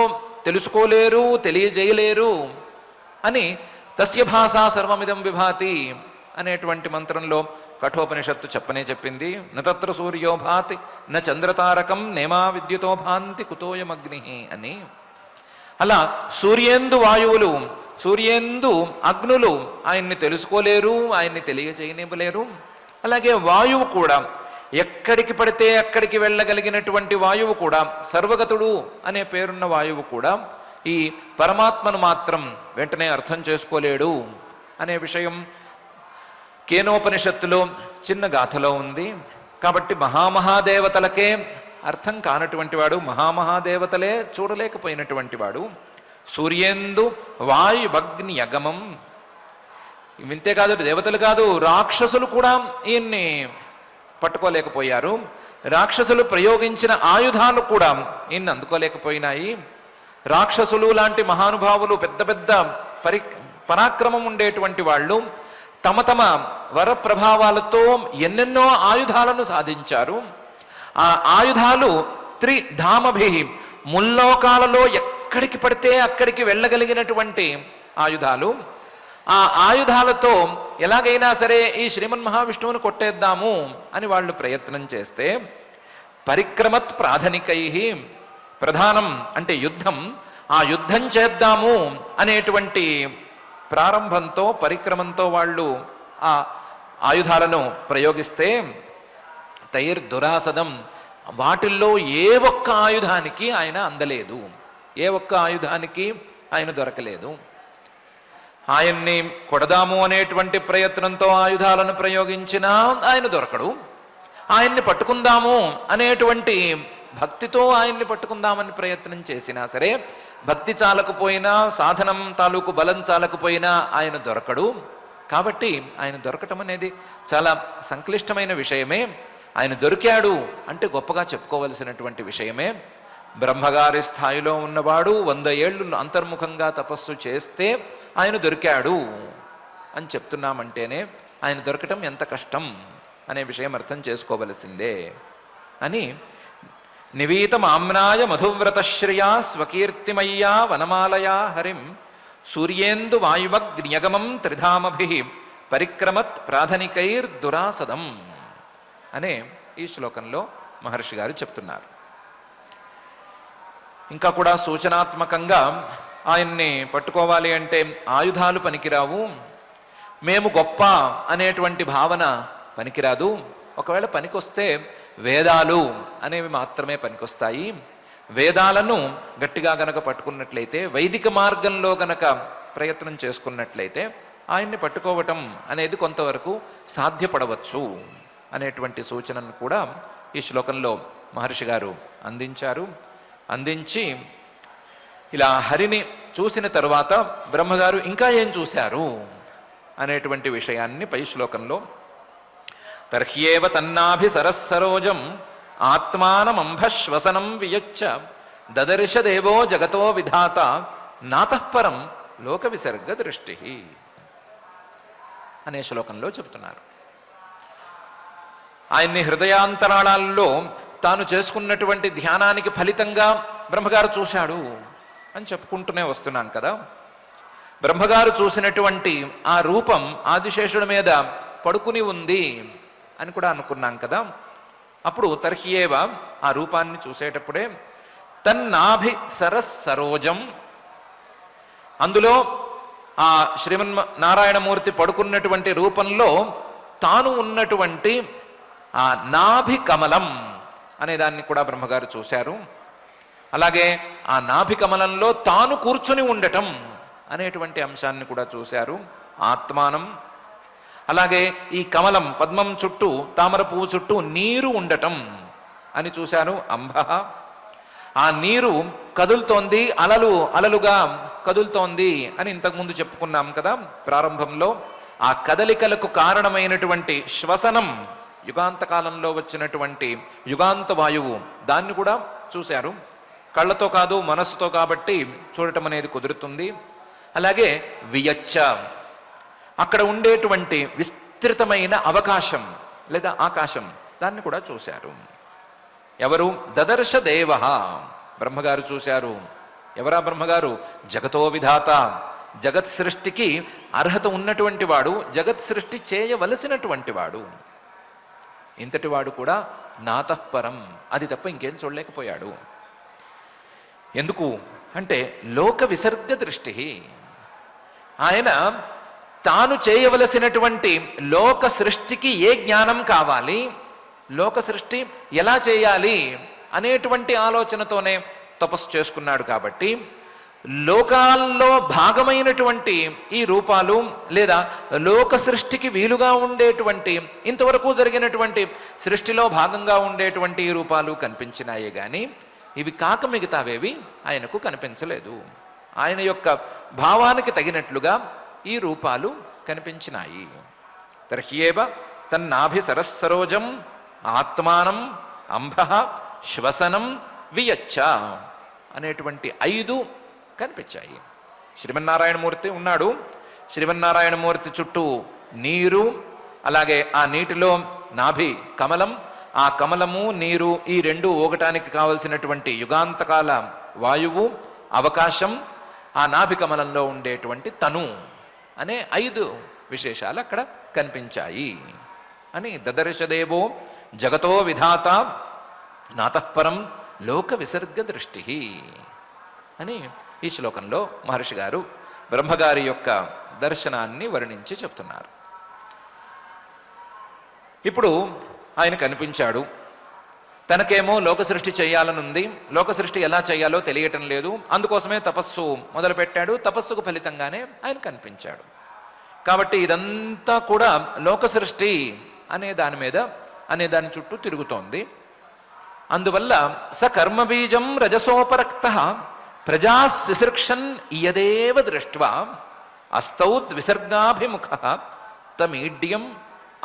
తెలుసుకోలేరు, తెలియజేయలేరు అని తస్య భాషా సర్వమిదం విభాతి అనేటువంటి మంత్రంలో కఠోపనిషత్తు చెప్పనే చెప్పింది. నత్ర సూర్యో భాతి న చంద్రతారకం నేమా విద్యుతో భాంతి కుతోయమగ్ని అని. అలా సూర్యేందు వాయువులు, సూర్యేందు అగ్నులు ఆయన్ని తెలుసుకోలేరు, ఆయన్ని తెలియజేయనివ్వలేరు. అలాగే వాయువు కూడా, ఎక్కడికి పడితే అక్కడికి వెళ్ళగలిగినటువంటి వాయువు కూడా, సర్వగతుడు అనే పేరున్న వాయువు కూడా ఈ పరమాత్మను మాత్రం వెంటనే అర్థం చేసుకోలేడు అనే విషయం కేనోపనిషత్తులో చిన్న గాథలో ఉంది. కాబట్టి మహామహాదేవతలకే అర్థం కానటువంటి వాడు, మహామహాదేవతలే చూడలేకపోయినటువంటి వాడు సూర్యేందు వాయువగ్ని యగమం. వింతే కాదు, దేవతలు కాదు, రాక్షసులు కూడా ఈయన్ని పట్టుకోలేకపోయారు. రాక్షసులు ప్రయోగించిన ఆయుధాలు కూడా ఈయన్ని అందుకోలేకపోయినాయి. రాక్షసులు లాంటి మహానుభావులు, పెద్ద పెద్ద పరాక్రమం ఉండేటువంటి వాళ్ళు తమ తమ వరప్రభావాలతో ఎన్నెన్నో ఆయుధాలను సాధించారు. ఆ ఆయుధాలు త్రిధామభి, ముల్లోకాలలో ఎక్కడికి పడితే అక్కడికి వెళ్ళగలిగినటువంటి ఆయుధాలు. ఆ ఆయుధాలతో ఎలాగైనా సరే ఈ శ్రీమన్ మహావిష్ణువుని కొట్టేద్దాము అని వాళ్ళు ప్రయత్నం చేస్తే పరిక్రమత్ ప్రాధనికై, ప్రధానం అంటే యుద్ధం, ఆ యుద్ధం చేద్దాము అనేటువంటి ప్రారంభంతో, పరిక్రమంతో వాళ్ళు ఆ ఆయుధాలను ప్రయోగిస్తే తైర్దురాసదం, వాటిల్లో ఏ ఒక్క ఆయుధానికి ఆయన అందలేదు, ఏ ఒక్క ఆయుధానికి ఆయన దొరకలేదు. ఆయన్ని కొడదాము అనేటువంటి ప్రయత్నంతో ఆయుధాలను ప్రయోగించినా ఆయన దొరకడు. ఆయన్ని పట్టుకుందాము అనేటువంటి భక్తితో ఆయన్ని పట్టుకుందామని ప్రయత్నం చేసినా సరే, భక్తి చాలకపోయినా, సాధనం తాలూకు బలం చాలకపోయినా ఆయన దొరకడు. కాబట్టి ఆయన దొరకటం అనేది చాలా సంక్లిష్టమైన విషయమే. ఆయన దొరికాడు అంటే గొప్పగా చెప్పుకోవలసినటువంటి విషయమే. బ్రహ్మగారి స్థాయిలో ఉన్నవాడు 100 ఏళ్ళు అంతర్ముఖంగా తపస్సు చేస్తే ఆయన దొరికాడు అని చెప్తున్నామంటేనే ఆయన దొరకటం ఎంత కష్టం అనే విషయం అర్థం చేసుకోవలసిందే అని నివీత మామ్నాయ మధువ్రతశ్రియా స్వకీర్తిమయ్యా వనమాలయా హరిం సూర్యేందు వాయువగ్నియగమం త్రిధామభి పరిక్రమత్ ప్రాధనికైర్దురాసదం అనే ఈ శ్లోకంలో మహర్షి గారు చెప్తున్నారు. ఇంకా కూడా సూచనాత్మకంగా ఆయన్ని పట్టుకోవాలి అంటే ఆయుధాలు పనికిరావు, మేము గొప్ప అనేటువంటి భావన పనికిరాదు. ఒకవేళ పనికొస్తే వేదాలు అనేవి మాత్రమే పనికొస్తాయి. వేదాలను గట్టిగా గనక పట్టుకున్నట్లయితే, వైదిక మార్గంలో గనక ప్రయత్నం చేసుకున్నట్లయితే ఆయన్ని పట్టుకోవటం అనేది కొంతవరకు సాధ్యపడవచ్చు అనేటువంటి సూచనను కూడా ఈ శ్లోకంలో మహర్షి గారు అందించి ఇలా హరిని చూసిన తరువాత బ్రహ్మగారు ఇంకా ఏం చూశారు అనేటువంటి విషయాన్ని పై శ్లోకంలో తర్హ్యేవ తన్నాభి సరస్సరోజం ఆత్మానమంభశ్వసనం వియచ్చ దదర్శ దేవో జగతో విధాత నాతఃపరం లోక విసర్గ దృష్టి అనే శ్లోకంలో చెబుతున్నారు. ఆయన్ని హృదయాంతరాళాల్లో తాను చేసుకున్నటువంటి ధ్యానానికి ఫలితంగా బ్రహ్మగారు చూశాడు అని చెప్పుకుంటూనే వస్తున్నాం కదా. బ్రహ్మగారు చూసినటువంటి ఆ రూపం ఆదిశేషుడి మీద పడుకుని ఉంది అని కూడా అనుకున్నాం కదా. అప్పుడు తర్హ్యేవ ఆ రూపాన్ని చూసేటప్పుడే తన్నాభి సరస్సరోజం, అందులో ఆ శ్రీమన్నారాయణమూర్తి పడుకున్నటువంటి రూపంలో తాను ఉన్నటువంటి ఆ నాభి కమలం అనే దాన్ని కూడా బ్రహ్మగారు చూశారు. అలాగే ఆ నాభి కమలంలో తాను కూర్చుని ఉండటం అనేటువంటి అంశాన్ని కూడా చూశారు. ఆత్మానం, అలాగే ఈ కమలం పద్మం చుట్టూ, తామర పువ్వు చుట్టూ నీరు ఉండటం అని చూశారు. అంబ, ఆ నీరు కదులుతోంది, అలలుగా కదులుతోంది అని ఇంతకుముందు చెప్పుకున్నాం కదా ప్రారంభంలో. ఆ కదలికలకు కారణమైనటువంటి శ్వసనం, యుగాంతకాలంలో వచ్చినటువంటి యుగాంత వాయువు, దాన్ని కూడా చూశారు. కళ్ళతో కాదు మనస్సుతో కాబట్టి చూడటం అనేది కుదురుతుంది. అలాగే వియచ్చ, అక్కడ ఉండేటువంటి విస్తృతమైన అవకాశం లేదా ఆకాశం, దాన్ని కూడా చూశారు. ఎవరు? దదర్శ దేవ, బ్రహ్మగారు చూశారు. ఎవరా బ్రహ్మగారు? జగతో విధాత, జగత్ సృష్టికి అర్హత ఉన్నటువంటి వాడు, జగత్ సృష్టి చేయవలసినటువంటి వాడు. ఇంతటి వాడు కూడా నాతఃపరం, అది తప్ప ఇంకేం చూడలేకపోయాడు. ఎందుకు అంటే లోక విసర్గ దృష్టి. ఆయన తాను చేయవలసినటువంటి లోక సృష్టికి ఏ జ్ఞానం కావాలి, లోక సృష్టి ఎలా చేయాలి అనేటువంటి ఆలోచనతోనే తపస్సు చేసుకున్నాడు. కాబట్టి లోకాల్లో భాగమైనటువంటి ఈ రూపాలు లేదా లోక సృష్టికి వీలుగా ఉండేటువంటి, ఇంతవరకు జరిగినటువంటి సృష్టిలో భాగంగా ఉండేటువంటి ఈ రూపాలు కనిపించినాయే కానీ ఇవి కాక మిగతావేవి ఆయనకు కనిపించలేదు. ఆయన యొక్క భావానికి తగినట్లుగా ఈ రూపాలు కనిపించినాయి. తర్హ్యేవ తన్నాభి సరస్సరోజం ఆత్మానం అంబ శ్వసనం వియచ్చ అనేటువంటి 5 కనిపించాయి. శ్రీమన్నారాయణమూర్తి ఉన్నాడు, శ్రీమన్నారాయణమూర్తి చుట్టూ నీరు, అలాగే ఆ నీటిలో నాభి కమలం, ఆ కమలము నీరు ఈ 2 ఒకటానికి కావలసినటువంటి యుగాంతకాల వాయువు, అవకాశం, ఆ నాభి కమలంలో ఉండేటువంటి తను అనే 5 విశేషాలు అక్కడ కనిపించాయి అని దదర్శదేవో జగతో విధాత నాతఃపరం లోక విసర్గ దృష్టి అని ఈ శ్లోకంలో మహర్షి గారు బ్రహ్మగారి యొక్క దర్శనాన్ని వర్ణించి చెప్తున్నారు. ఇప్పుడు ఆయన కనిపించాడు. తనకేమో లోక సృష్టి చేయాలని ఉంది, లోక సృష్టి ఎలా చేయాలో తెలియటం లేదు, అందుకోసమే తపస్సు మొదలుపెట్టాడు. తపస్సుకు ఫలితంగానే ఆయన కనిపించాడు. కాబట్టి ఇదంతా కూడా లోక సృష్టి అనే దాని చుట్టూ తిరుగుతోంది. అందువల్ల స కర్మబీజం రజసోపరక్త ప్రజా శిశృక్షన్ ఇయదేవ దృష్ట్వా అస్తౌద్ విసర్గాభిముఖ తమీడ్యం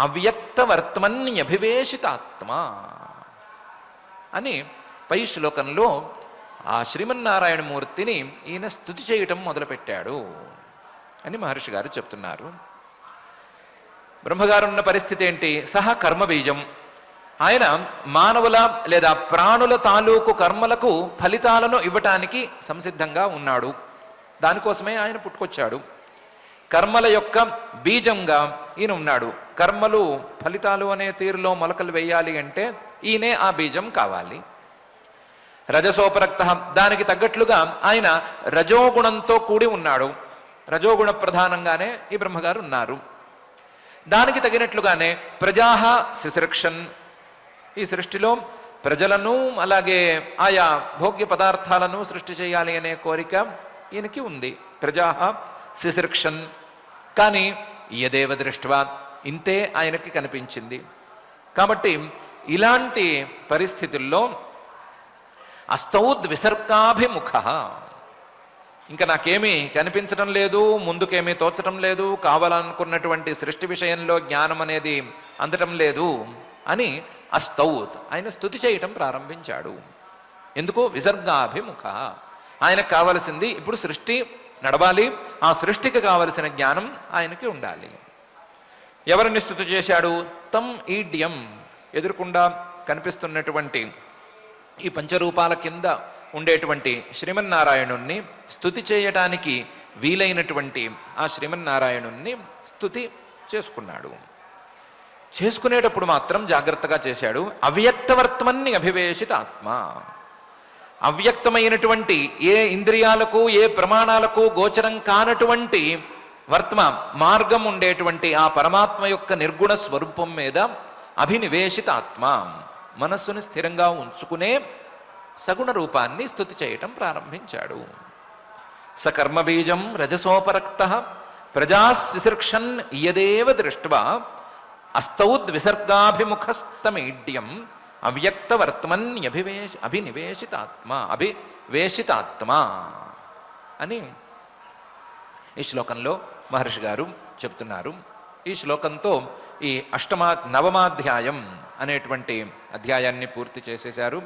అవ్యక్తవర్త్మన్యభివేశితాత్మా అని పై శ్లోకంలో ఆ శ్రీమన్నారాయణమూర్తిని ఈయన స్తుతి చేయటం మొదలుపెట్టాడు అని మహర్షి గారు చెప్తున్నారు. బ్రహ్మగారు ఉన్న పరిస్థితి ఏంటి? సహ కర్మబీజం, ఆయన మానవుల లేదా ప్రాణుల తాలూకు కర్మలకు ఫలితాలను ఇవ్వటానికి సంసిద్ధంగా ఉన్నాడు. దానికోసమే ఆయన పుట్టుకొచ్చాడు. కర్మల యొక్క బీజంగా ఈయన ఉన్నాడు. కర్మలు ఫలితాలు అనే తీరులో మొలకలు వేయాలి అంటే ఈయనే ఆ బీజం కావాలి. రజసోపరక్త, దానికి తగ్గట్లుగా ఆయన రజోగుణంతో కూడి ఉన్నాడు. రజోగుణ ప్రధానంగానే ఈ బ్రహ్మగారు ఉన్నారు. దానికి తగినట్లుగానే ప్రజాహ శిశృక్షన్, ఈ సృష్టిలో ప్రజలను అలాగే ఆయా భోగ్య పదార్థాలను సృష్టి చేయాలి అనే కోరిక ఈయనకి ఉంది. ప్రజాహ శిశృక్షన్, కానీ యదేవ దృష్ట్వా, ఇంతే ఆయనకి కనిపించింది. కాబట్టి ఇలాంటి పరిస్థితుల్లో అస్తౌద్ విసర్గాభిముఖ, ఇంకా నాకేమీ కనిపించడం లేదు, ముందుకేమీ తోచడం లేదు, కావాలనుకున్నటువంటి సృష్టి విషయంలో జ్ఞానం అనేది అందటం లేదు అని అస్తౌత్ ఆయన స్తుతి చేయటం ప్రారంభించాడు. ఎందుకు? విసర్గాభిముఖ, ఆయనకు కావలసింది ఇప్పుడు సృష్టి నడవాలి, ఆ సృష్టికి కావలసిన జ్ఞానం ఆయనకి ఉండాలి. ఎవరిని స్తుతి చేశాడు? తం ఈడ్యం, ఎదురుకుండా కనిపిస్తున్నటువంటి ఈ పంచరూపాల కింద ఉండేటువంటి శ్రీమన్నారాయణుణ్ణి స్తుతి చేయటానికి వీలైనటువంటి ఆ శ్రీమన్నారాయణుణ్ణి స్తుతి చేసుకున్నాడు. చేసుకునేటప్పుడు మాత్రం జాగ్రత్తగా చేశాడు. అవ్యక్తవర్త్మన్ని అభివేశిత ఆత్మ, అవ్యక్తమైనటువంటి ఏ ఇంద్రియాలకు ఏ ప్రమాణాలకు గోచరం కానటువంటి వర్త్మ మార్గం ఉండేటువంటి ఆ పరమాత్మ యొక్క నిర్గుణ స్వరూపం మీద అభినివేశిత ఆత్మ, మనస్సును స్థిరంగా ఉంచుకునే సగుణ రూపాన్ని స్తుతి చేయటం ప్రారంభించాడు. సకర్మబీజం రజసోపరక్త ప్రజా శిశృక్షన్ ఇయదేవ దృష్ట్వా అస్తౌద్ విసర్గాభిముఖస్తమీడ్యం అభినివేశితాత్మ అని ఈ శ్లోకంలో మహర్షి గారు చెప్తున్నారు. ఈ శ్లోకంతో ఈ నవమాధ్యాయం అనేటువంటి అధ్యాయాన్ని పూర్తి చేసేశారు.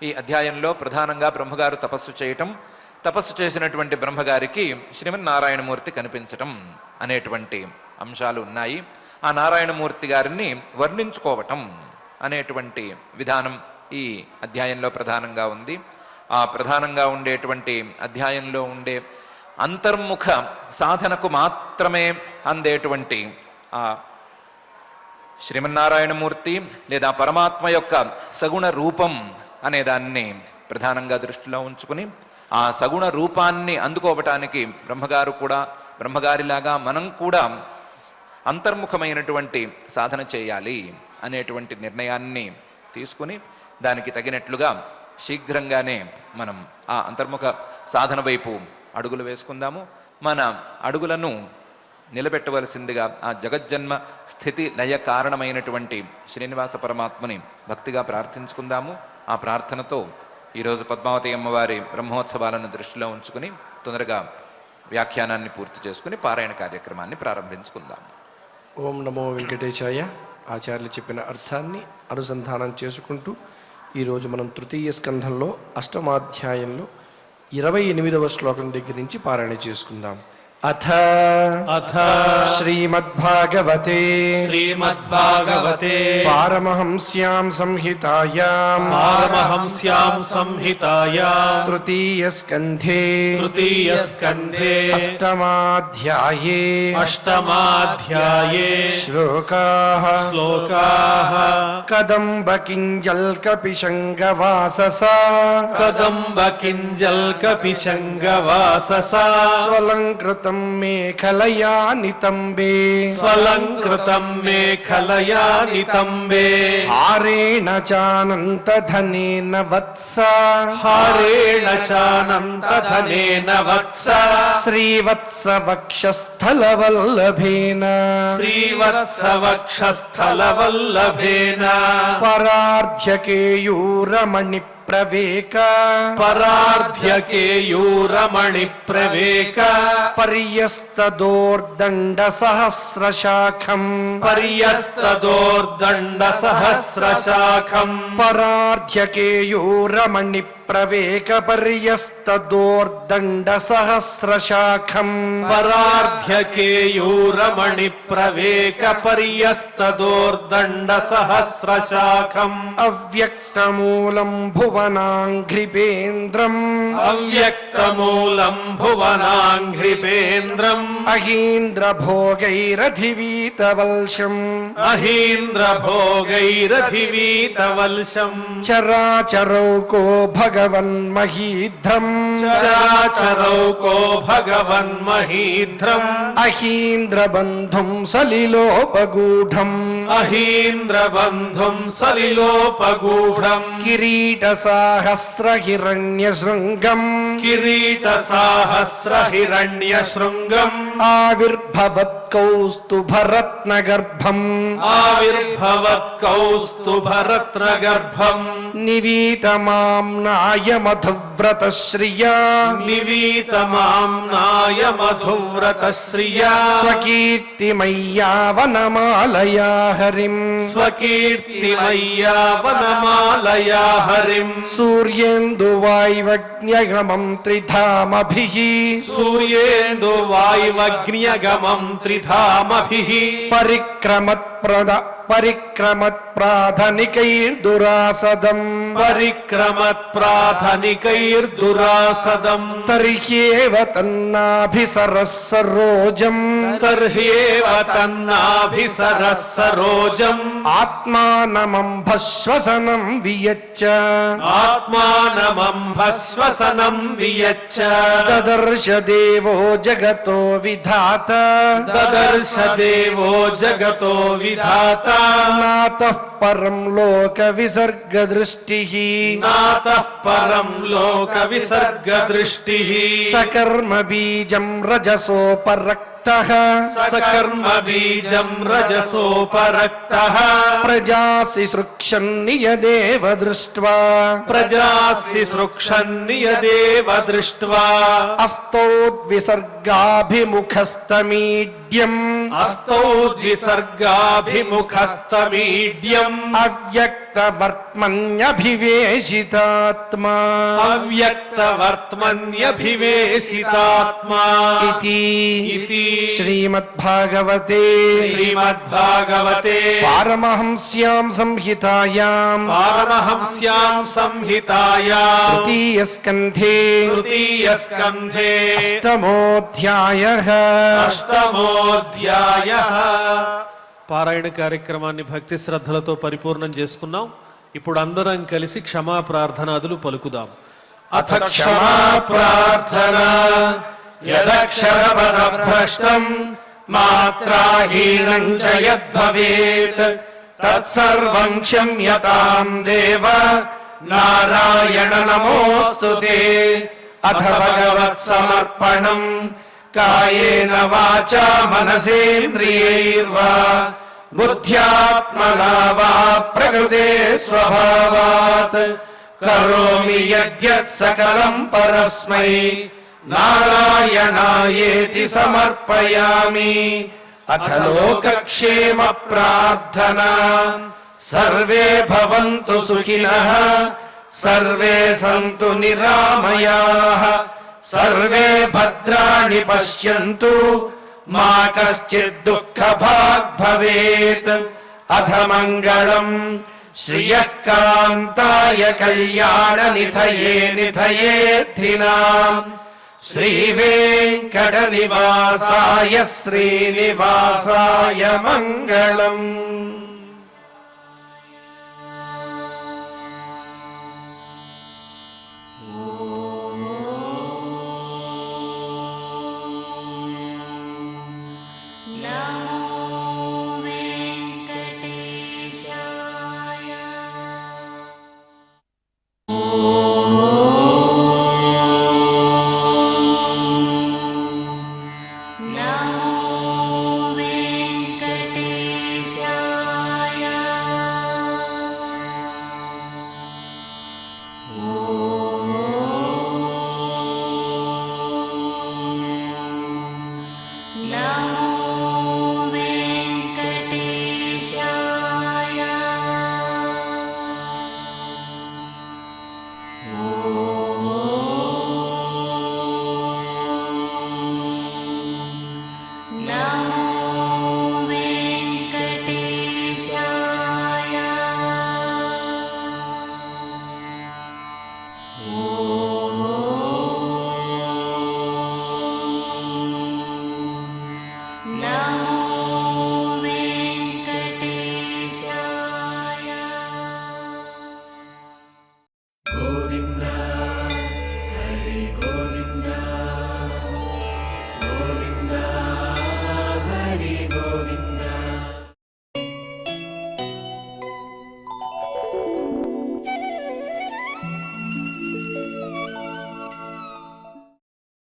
ఈ అధ్యాయంలో ప్రధానంగా బ్రహ్మగారు తపస్సు చేయటం, తపస్సు చేసినటువంటి బ్రహ్మగారికి శ్రీమన్నారాయణమూర్తి కనిపించటం అనేటువంటి అంశాలు ఉన్నాయి. ఆ నారాయణమూర్తి గారిని వర్ణించుకోవటం అనేటువంటి విధానం ఈ అధ్యాయంలో ప్రధానంగా ఉంది. ఆ ప్రధానంగా ఉండేటువంటి అధ్యాయంలో ఉండే అంతర్ముఖ సాధనకు మాత్రమే అందేటువంటి ఆ శ్రీమన్నారాయణమూర్తి లేదా పరమాత్మ యొక్క సగుణ రూపం అనే దాన్ని ప్రధానంగా దృష్టిలో ఉంచుకుని ఆ సగుణ రూపాన్ని అందుకోవటానికి బ్రహ్మగారిలాగా మనం కూడా అంతర్ముఖమైనటువంటి సాధన చేయాలి అనేటువంటి నిర్ణయాన్ని తీసుకుని దానికి తగినట్లుగా శీఘ్రంగానే మనం ఆ అంతర్ముఖ సాధన వైపు అడుగులు వేసుకుందాము. మన అడుగులను నిలబెట్టవలసిందిగా ఆ జగజ్జన్మ స్థితి లయ కారణమైనటువంటి శ్రీనివాస పరమాత్మని భక్తిగా ప్రార్థించుకుందాము. ఆ ప్రార్థనతో ఈరోజు పద్మావతి అమ్మవారి బ్రహ్మోత్సవాలను దృష్టిలో ఉంచుకుని తొందరగా వ్యాఖ్యానాన్ని పూర్తి చేసుకుని పారాయణ కార్యక్రమాన్ని ప్రారంభించుకుందాం. ఓం నమో వెంకటేశాయ. ఆచార్యులు చెప్పిన అర్థాన్ని అనుసంధానం చేసుకుంటూ ఈరోజు మనం తృతీయ స్కంధంలో అష్టమాధ్యాయంలో 28వ శ్లోకం దగ్గర నుంచి పారాయణ చేసుకుందాం. అథ శ్రీమద్భాగవతే పారమహంస్యాం సంహితాయాం తృతీయ స్కంధే అష్టమాధ్యాయే శ్లోకాః కదంబకింజల్కపిశంగవాససా స్వలంకృత स्वलङ्कृतं मेखलया नितम्बे स्वलङ्कृतं मेखलया नितम्बे हारेण चानन्तधनेन वत्स हारेण चानन्तधनेन वत्स श्रीवत्सवक्षस्थलवल्लभेन श्रीवत्सवक्षस्थलवल्लभेन परार्ध्यकेयूरमणिप्रवेक परार्ध्यकेयूरमणिप्रवेक पर्यस्तदोर्दण्डसहस्रशाखम् पर्यस्तदोर्दण्डसहस्रशाखम् परार्ध्यकेयूरमणिप्रवेक पर्यस्तदोर्दण्डसहस्रशाखम् परार्ध्यकेयूरमणिप्रवेक पर्यस्तदोर्दण्डसहस्रशाखम् अव्यक्तमूलं भुवनाङ्घ्रिपेन्द्रम् अव्यक्तमूलं भुवनाङ्घ्रिपेन्द्रम् अहीन्द्रभोगैरधिवीतवल्शम् अहीन्द्रभोगैरधिवीतवल्शम् चराचरौको भगवन्महीध्रम् चराचरौको भगवन्महीध्रम् अहीन्द्रबन्धुं सलिलोपगूढम् अहीन्द्रबन्धुं सलिलोपगूढम् किरीटसाहस्रहिरण्यशृङ्गम् किरीटसाहस्रहिरण्यशृङ्गम् आविर्भवत्कौस्तुभरत्नगर्भम् आविर्भवत्कौस्तुभरत्नगर्भम् निवीतमाम्नाय मधुव्रतश्रिया निवीतमाम्नाय मधुव्रतश्रिया स्वकीर्तिमय्या वनमालया हरिम् स्वकीर्तिमय्या वनमालया हरिम् सूर्येन्दुवाय्वग्न्यगमम् त्रिधामभिः सूर्येन्दुवाय्वग्न्यगमम् त्रिधामभिः परिक्रमत्प्राधनिकैर्दुरासदम् परिक्रमत्प्राधनिकैर्दुरासदम् तर्ह्येव तन्नाभिसरः सरोजम् तर्ह्येव तन्नाभिसरः सरोजम् आत्मानमम्भश्वसनम् वियच्च आत्मानमम्भश्वसनम् वियच्च ददर्श देवो जगतो विधाता ददर्श देवो जगतो विधाता नातः परं लोकविसर्गदृष्टिः नातः परं लोकविसर्गदृष्टिः सकर्मबीजं रजसोपरक्तः सकर्मबीजं रजसोपरक्तः प्रजासि सृक्षन्नियदेव दृष्ट्वा प्रजासि सृक्षन्नियदेव दृष्ट्वा अस्तौद्विसर्गाभिमुखस्तमीड्यम् अस्तौद्विसर्गाभिमुखस्तमीड्यम् अव्यक्तवर्त्मन्यभिवेशितात्मा अव्यक्तवर्त्मन्यभिवेशितात्मा इति श्रीमद्भागवते श्रीमद्भागवते पारमहंस्यां संहितायाम् पारमहंस्यां संहितायां तृतीयस्कन्धे तृतीयस्कन्धे अष्टमोऽध्यायः అష్టమోధ్యాయః. పారాయణ కార్యక్రమాన్ని భక్తి శ్రద్ధలతో పరిపూర్ణం చేసుకున్నాం. ఇప్పుడు అందరం కలిసి క్షమా ప్రార్థనాదులు పలుకుదాం. అథ క్షమా ప్రార్థన యదక్షరపదభ్రష్టం మాత్రాహీనం చ యద్భవేత్ తత్సర్వం క్షమ్యతాం దేవ నారాయణ నమోస్తుతే. అథ భగవత్సమర్పణం కాయేన వాచా మనసేంద్రియైర్వా బుద్ధ్యాత్మనా వా ప్రకృతే స్వభావాత్ కరోమి యద్యత్ సకలం పరస్మై నారాయణాయేతి సమర్పయామి. అథ లోకక్షేమ ప్రార్థనా సర్వే భవంతు సుఖినః సర్వే సంతు నిరామయాః సర్వే భద్రాణి పశ్యంతు మా కశ్చిద్ దుఃఖభాగ్ భవేత్. అథ మంగళం శ్రియః కాంతాయ కళ్యాణ నిధయే నిధయేర్థినాం శ్రీవేంకట నివాసాయ శ్రీనివాసాయ మంగళం.